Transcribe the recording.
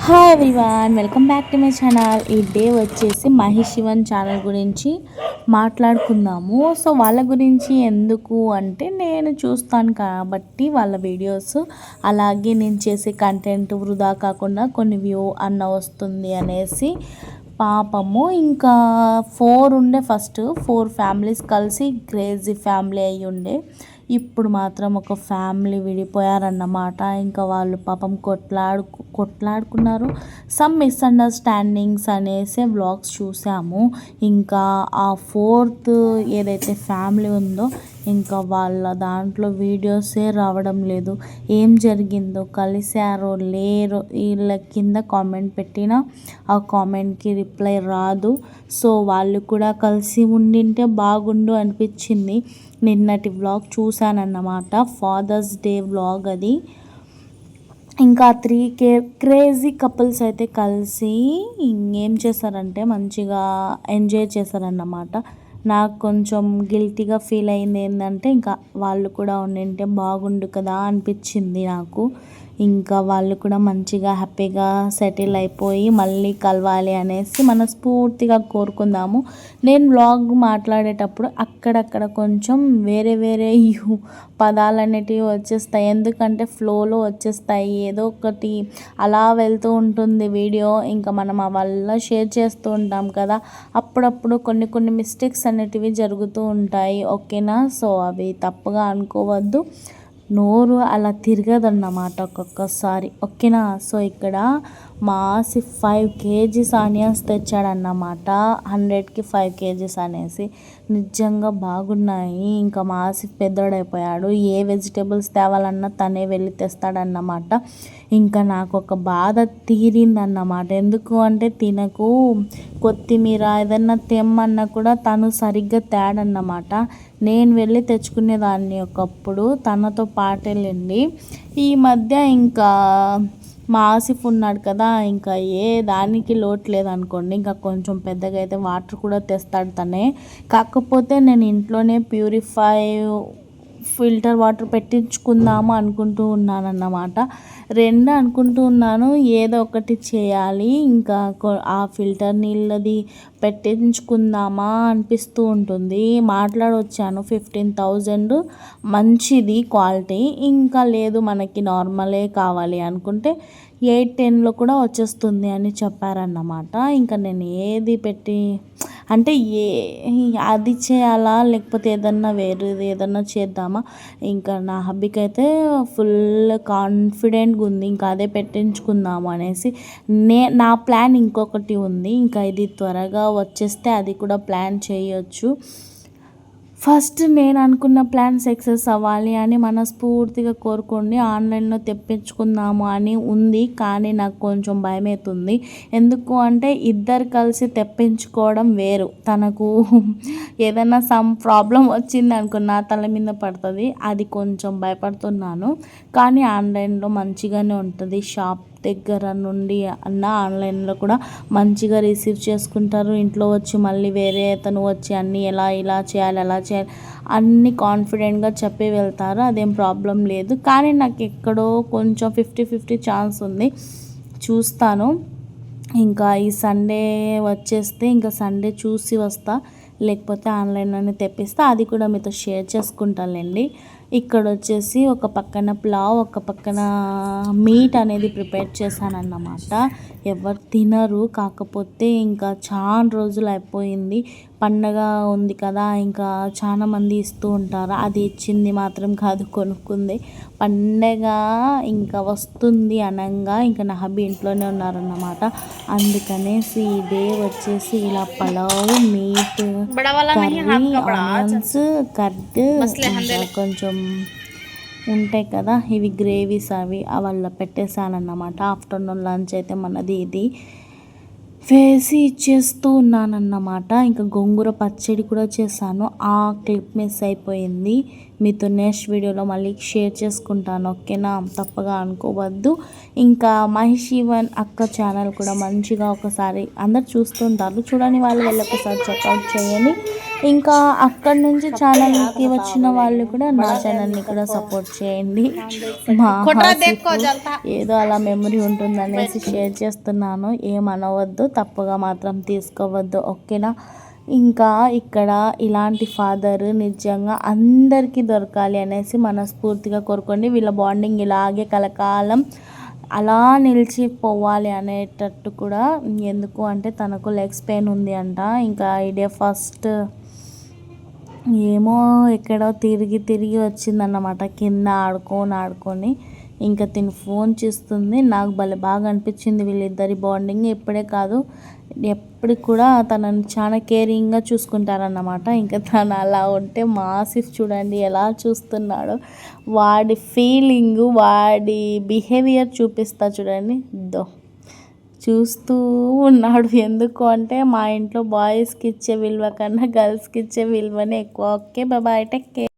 Hi everyone, welcome back to my channel. ఈ day వచ్చేసి Mahesh Sivan channel గురించి మాట్లాడుకుందాము. సో వాళ్ళ గురించి ఎందుకు అంటే నేను చూస్తాను కాబట్టి వాళ్ళ వీడియోస్, అలాగే నేను చేసే కంటెంట్ వృధా కాకుండా కొన్ని వ్యూ అన్న వస్తుంది అనేసి. పాపము ఇంకా 4 ఉండే, ఫస్ట్ 4 ఫ్యామిలీస్ కలిసి క్రేజీ ఫ్యామిలీ అయ్యి ఉండే. ఇప్పుడు మాత్రం ఒక ఫ్యామిలీ విడిపోయారన్నమాట. ఇంకా వాళ్ళు పాపం కొట్లాడుకున్నారు. సమ్ మిస్అండర్స్టాండింగ్స్ అనేసి వ్లాగ్స్ చూసాము. ఇంకా ఆ 4th ఏదైతే ఫ్యామిలీ ఉందో ఇంకా వాళ్ళ దాంట్లో వీడియోసే రావడం లేదు. ఏం జరిగిందో, కలిశారో లేరో వీళ్ళ కింద కామెంట్ పెట్టినా ఆ కామెంట్కి రిప్లై రాదు. సో వాళ్ళు కూడా కలిసి ఉండింటే బాగుండు అనిపించింది. నిన్నటి వ్లాగ్ చూశానన్నమాట, ఫాదర్స్ డే వ్లాగ్ అది. ఇంకా 3 క్రేజీ కపుల్స్ అయితే కలిసి ఇంకేం చేశారంటే మంచిగా ఎంజాయ్ చేశారన్నమాట. నాకు కొంచెం గిల్టీగా ఫీల్ అయింది ఏంటంటే ఇంకా వాళ్ళు కూడా ఉండింటే బాగుండు కదా అనిపించింది నాకు. ఇంకా వాళ్ళు కూడా మంచిగా హ్యాపీగా సెటిల్ అయిపోయి మళ్ళీ కలవాలి అనేసి మనస్ఫూర్తిగా కోరుకుందాము. నేను వ్లాగ్ మాట్లాడేటప్పుడు అక్కడక్కడ కొంచెం వేరే వేరే పదాలు అనేటివి వచ్చేస్తాయి, ఎందుకంటే ఫ్లోలో వచ్చేస్తాయి. ఏదో ఒకటి అలా వెళ్తూ ఉంటుంది వీడియో. ఇంకా మనం వల్ల షేర్ చేస్తూ ఉంటాం కదా, అప్పుడప్పుడు కొన్ని మిస్టేక్స్ అనేటివి జరుగుతూ ఉంటాయి. ఓకేనా? సో అవి తప్పుగా అనుకోవద్దు. నోరు అలా తిరగదన్నమాట ఒక్కొక్కసారి. ఓకేనా? సో ఇక్కడ మా ఆసిఫ్ 5 kgs ఆనియన్స్ తెచ్చాడన్నమాట. 100కి 5 kgs అనేసి నిజంగా బాగున్నాయి. ఇంకా మా ఆసిఫ్ పెద్దోడైపోయాడు, ఏ వెజిటేబుల్స్ తేవాలన్నా తనే వెళ్ళి తెస్తాడన్నమాట. ఇంకా నాకు ఒక బాధ తీరిందన్నమాట. ఎందుకు అంటే తినకు కొత్తిమీర ఏదన్నా తెమ్మన్నా కూడా తను సరిగ్గా తేడన్నమాట. నేను వెళ్ళి తెచ్చుకునేదాన్ని ఒకప్పుడు, తనతో పాటెళ్ళండి. ఈ మధ్య ఇంకా మా ఆసిఫ్ ఉన్నాడు కదా, ఇంకా ఏ దానికి లోటు లేదనుకోండి. ఇంకా కొంచెం పెద్దగా అయితే వాటర్ కూడా తెస్తాడు తనే. కాకపోతే నేను ఇంట్లోనే ఫిల్టర్ వాటర్ పెట్టించుకుందాము అనుకుంటూ ఉన్నానన్నమాట. రెండు అనుకుంటూ ఉన్నాను, ఏదో ఒకటి చేయాలి. ఇంకా ఆ ఫిల్టర్ నీళ్ళది పెట్టించుకుందామా అనిపిస్తూ ఉంటుంది. మాట్లాడొచ్చాను 15,000 మంచిది క్వాలిటీ. ఇంకా లేదు మనకి నార్మలే కావాలి అనుకుంటే 810లో కూడా వచ్చేస్తుంది అని చెప్పారన్నమాట. ఇంకా నేను ఏది పెట్టి అంటే అది చేయాలా లేకపోతే ఏదన్నా వేరేది ఏదన్నా చేద్దామా, ఇంకా నా హబ్బీకి అయితే ఫుల్ కాన్ఫిడెంట్గా ఉంది. ఇంకా అదే పెట్టించుకుందాము అనేసి నా ప్లాన్ ఇంకొకటి ఉంది. ఇంకా ఇది త్వరగా వచ్చేస్తే అది కూడా ప్లాన్ చేయొచ్చు. ఫస్ట్ నేను అనుకున్న ప్లాన్ సక్సెస్ అవ్వాలి అని మనస్ఫూర్తిగా కోరుకోండి. ఆన్లైన్లో తెప్పించుకుందాము అని ఉంది, కానీ నాకు కొంచెం భయమవుతుంది. ఎందుకు అంటే ఇద్దరు కలిసి తెప్పించుకోవడం వేరు. తనకు ఏదైనా సమ్ ప్రాబ్లం వచ్చింది అనుకో నా తల మీద పడుతుంది, అది కొంచెం భయపడుతున్నాను. కానీ ఆన్లైన్లో మంచిగానే ఉంటుంది. షాప్ దగ్గర నుండి అన్న ఆన్లైన్లో కూడా మంచిగా రిసీవ్ చేసుకుంటారు. ఇంట్లో వచ్చి మళ్ళీ వేరే అతను వచ్చి అన్నీ ఇలా చేయాలి అలా చేయాలి అన్నీ కాన్ఫిడెంట్గా చెప్పి వెళ్తారు. అదేం ప్రాబ్లం లేదు. కానీ నాకు ఎక్కడో కొంచెం 50-50 ఛాన్స్ ఉంది, చూస్తాను. ఇంకా ఈ సండే వచ్చేస్తే ఇంకా సండే చూసి వస్తా, లేకపోతే ఆన్లైన్లోనే తెప్పిస్తా. అది కూడా మీతో షేర్ చేసుకుంటానులేండి. ఇక్కడ వచ్చేసి ఒక పక్కన పులావ్, ఒక పక్కన మీట్ అనేది ప్రిపేర్ చేశానన్నమాట. ఎవరు తినరు, కాకపోతే ఇంకా చాలా రోజులు అయిపోయింది. పండగ ఉంది కదా, ఇంకా చాలా మంది ఇస్తూ ఉంటారు. అది ఇచ్చింది మాత్రం కాదు, కొనుక్కుంది. పండగ ఇంకా వస్తుంది అనగా ఇంకా నా హబ్బీ ఇంట్లోనే ఉన్నారన్నమాట. అందుకనేసి ఈ డే వచ్చేసి ఇలా pulao, meet, curry, onions, curd, ఇంకా కొంచెం ఉంటాయి కదా ఇవి గ్రేవీస్, అవి వాళ్ళ పెట్టేశానన్నమాట. ఆఫ్టర్నూన్ లంచ్ అయితే మనది ఇది వేసి ఇచ్చేస్తూ ఉన్నానన్నమాట. ఇంకా గోంగూర పచ్చడి కూడా చేశాను, ఆ క్లిప్ మిస్ అయిపోయింది. మీతో నెక్స్ట్ వీడియోలో మళ్ళీ షేర్ చేసుకుంటాను. ఓకేనా, తప్పగా అనుకోవద్దు. ఇంకా మహిషివన్ అక్క ఛానల్ కూడా మంచిగా ఒకసారి అందరు చూస్తుంటారు, చూడని వాళ్ళు వెళ్ళి ఒకసారి చెక్అవుట్ చేయండి. ఇంకా అక్కడి నుంచి ఛానల్కి వచ్చిన వాళ్ళు కూడా నా ఛానల్ని కూడా సపోర్ట్ చేయండి. మా ఏదో అలా మెమరీ ఉంటుందనేసి షేర్ చేస్తున్నాను, ఏమనవద్దు, తప్పుగా మాత్రం తీసుకోవద్దు. ఓకేనా. ఇంకా ఇక్కడ ఇలాంటి ఫాదర్ నిజంగా అందరికీ దొరకాలి అనేసి మనస్ఫూర్తిగా కోరుకోండి. వీళ్ళ బాండింగ్ ఇలాగే కలకాలం అలా నిలిచిపోవాలి అనేటట్టు కూడా. ఎందుకు అంటే తనకు లెగ్స్ పెయిన్ ఉంది అంట. ఇంకా ఇదే ఫస్ట్ ఏమో ఎక్కడో తిరిగి వచ్చిందన్నమాట, కింద ఆడుకొని. ఇంకా తిని ఫోన్ చేస్తుంది. నాకు బాగా అనిపించింది వీళ్ళిద్దరి బాండింగ్. ఇప్పుడే కాదు, ఎప్పుడు కూడా తనని చాలా కేరింగ్గా చూసుకుంటారన్నమాట. ఇంకా తను అలా ఉంటే మా ఆసిఫ్ చూడండి ఎలా చూస్తున్నాడో, వాడి ఫీలింగు వాడి బిహేవియర్ చూపిస్తా చూడండి. చూస్తూ ఉన్నాడు. ఎందుకు అంటే మా ఇంట్లో బాయ్స్కి ఇచ్చే విలువ కన్నా గర్ల్స్కి ఇచ్చే విలువనే ఎక్కువ. Okay, bye, take care.